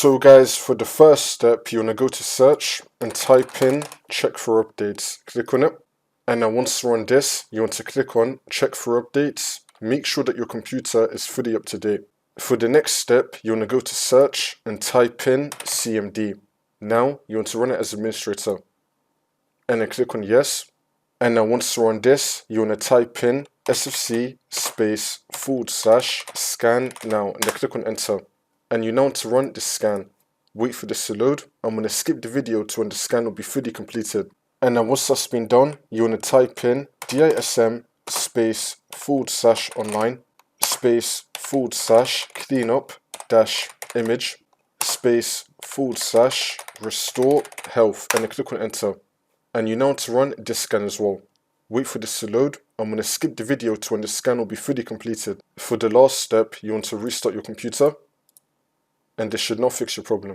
So guys, for the first step, you want to go to search and type in check for updates. Click on it. And now once you're on this, you want to click on check for updates. Make sure that your computer is fully up to date. For the next step, you want to go to search and type in CMD. Now you want to run it as administrator. And then click on yes. And now once you're on this, you want to type in sfc /scan now and then click on enter. And you now want to run the scan. Wait for this to load. I'm going to skip the video to when the scan will be fully completed. And now once that's been done, you want to type in DISM /online /cleanup -image /restore health and then click on enter. And you now want to run this scan as well. Wait for this to load. I'm going to skip the video to when the scan will be fully completed. For the last step, you want to restart your computer. And this should now fix your problem.